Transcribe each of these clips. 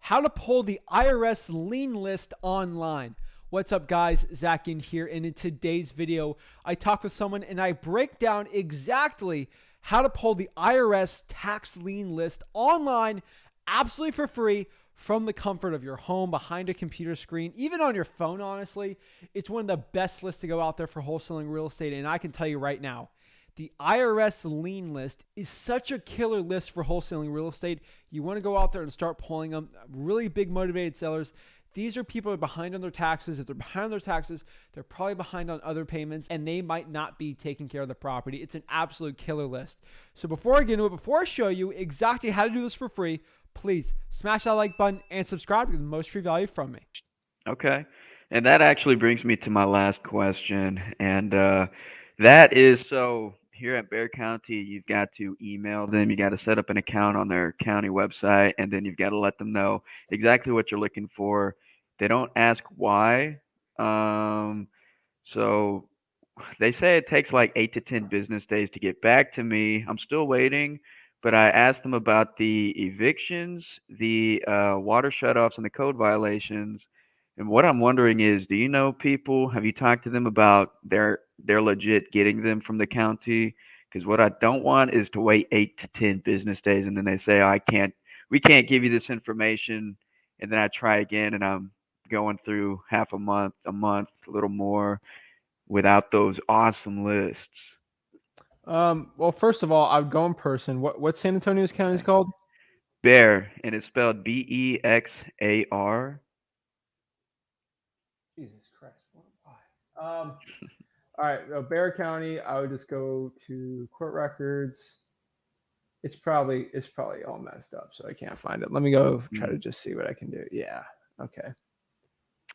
how to pull the IRS lien list online. What's up, guys? Zach in here, and in today's video, I talk with someone and I break down exactly how to pull the IRS tax lien list online absolutely for free from the comfort of your home, behind a computer screen, even on your phone. Honestly, it's one of the best lists to go out there for wholesaling real estate, and I can tell you right now, the IRS lien list is such a killer list for wholesaling real estate. You want to go out there and start pulling them. Really big motivated sellers. These are people who are behind on their taxes. If they're behind on their taxes, they're probably behind on other payments, and they might not be taking care of the property. It's an absolute killer list. So before I get into it, before I show you exactly how to do this for free, please smash that like button and subscribe to get the most free value from me. Okay. And that actually brings me to my last question. And that is, so here at Bear County, you've got to email them. You got to set up an account on their county website, and then you've got to let them know exactly what you're looking for. They don't ask why. So they say it takes like 8 to 10 business days to get back to me. I'm still waiting, but I asked them about the evictions, the water shutoffs, and the code violations. And what I'm wondering is, do you know people? Have you talked to them about they're legit getting them from the county? Because what I don't want is to wait 8 to 10 business days, and then they say, "Oh, we can't give you this information," and then I try again, and I'm going through half a month, a little more, without those awesome lists. Well, first of all, I would go in person. What's San Antonio's county is called? Bear, and it's spelled Bexar. Jesus Christ. Why? All right, Bear County. I would just go to court records. It's probably all messed up, so I can't find it. Let me go try to just see what I can do. Yeah. Okay.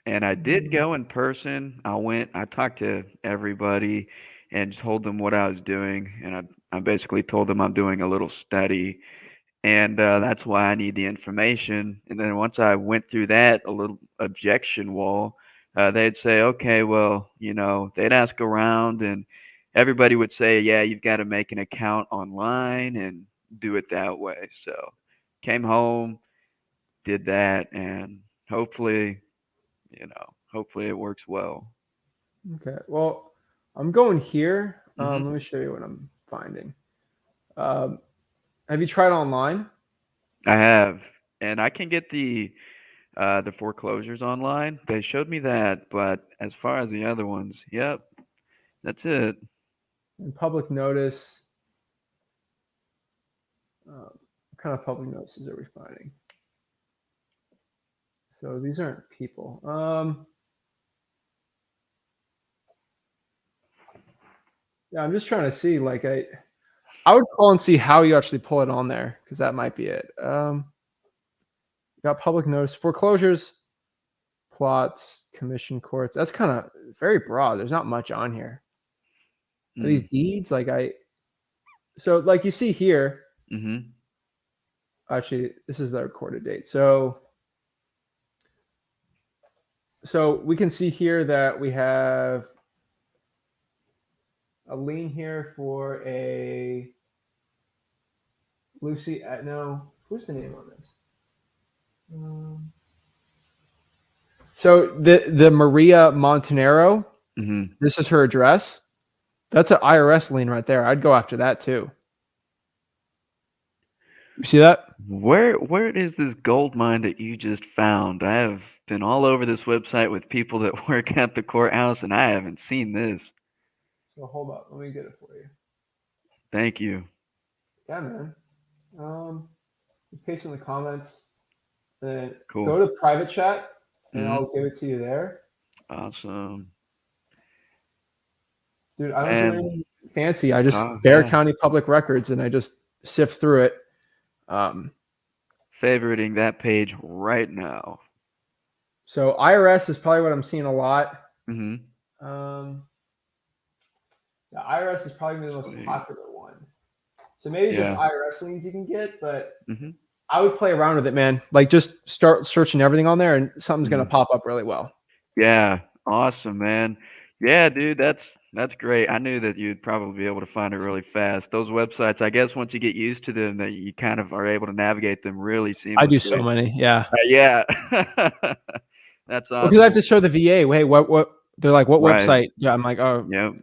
And I did go in person. I talked to everybody and just told them what I was doing. And I basically told them I'm doing a little study. And that's why I need the information. And then once I went through that, a little objection wall, they'd say, okay, well, they'd ask around, and everybody would say, yeah, you've got to make an account online and do it that way. So came home, did that, and hopefully it works well. Okay. Well, I'm going here. Let Hmm. me show you what I'm finding. Um, have you tried online? I have, and I can get the foreclosures online. They showed me that, but as far as the other ones, yep, that's it. In public notice, what kind of public notices are we finding? So these aren't people. Yeah, I'm just trying to see. Like, I would call and see how you actually pull it on there, because that might be it. Got public notice, foreclosures, plots, commission courts. That's kind of very broad. There's not much on here. Are these Mm. deeds? So like you see here, Mm-hmm. actually, this is the recorded date. So we can see here that we have a lien here for a Lucy. No, who's the name on this? So the Maria Montanero. Mm-hmm. This is her address. That's an IRS lien right there. I'd go after that too. You see that? Where is this gold mine that you just found? I have been all over this website with people that work at the courthouse, and I haven't seen this. So hold up, let me get it for you. Thank you. Yeah, man. Paste in the comments. Then Cool. go to private chat, and Mm-hmm. I'll give it to you there. Awesome. Dude, I don't do And anything fancy. I just oh Bear yeah, County Public Records, and I just sift through it. Um, favoriting that page right now. so IRS is probably what I'm seeing a lot. Mm-hmm. Um, the IRS is probably the most Sweet. popular one. So maybe it's just Yeah. IRS liens you can get, but Mm-hmm. I would play around with it, man. Like, just start searching everything on there, and something's gonna Mm-hmm. pop up really well. Yeah. Awesome, man. Yeah, dude. That's great. I knew that you'd probably be able to find it really fast. Those websites, I guess once you get used to them, that you kind of are able to navigate them really I do so seamlessly. many. Yeah. Yeah. That's Well, because I have awesome. to show the VA. Wait, what? They're like, what Right. website? Yeah, I'm like, oh, Yep.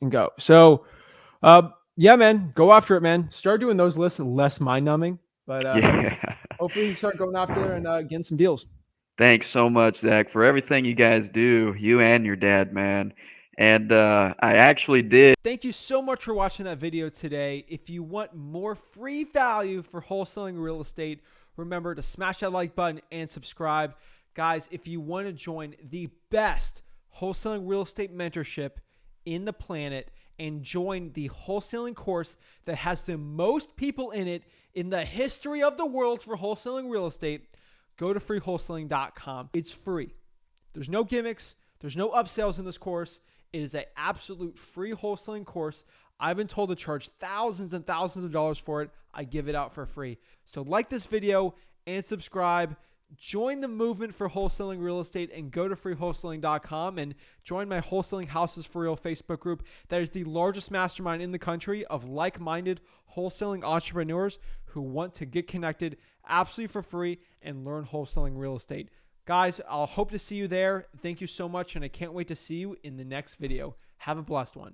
and go. So, yeah, man, go after it, man. Start doing those lists, less mind numbing. But Yeah. hopefully, you start going after there and getting some deals. Thanks so much, Zach, for everything you guys do, you and your dad, man. And I actually did. Thank you so much for watching that video today. If you want more free value for wholesaling real estate, remember to smash that like button and subscribe. Guys, if you want to join the best wholesaling real estate mentorship in the planet and join the wholesaling course that has the most people in it in the history of the world for wholesaling real estate, go to freewholesaling.com. It's free. There's no gimmicks. There's no upsells in this course. It is an absolute free wholesaling course. I've been told to charge thousands and thousands of dollars for it. I give it out for free. So like this video and subscribe. Join the movement for wholesaling real estate and go to freewholesaling.com and join my Wholesaling Houses for Real Facebook group. That is the largest mastermind in the country of like-minded wholesaling entrepreneurs who want to get connected absolutely for free and learn wholesaling real estate. Guys, I'll hope to see you there. Thank you so much, and I can't wait to see you in the next video. Have a blessed one.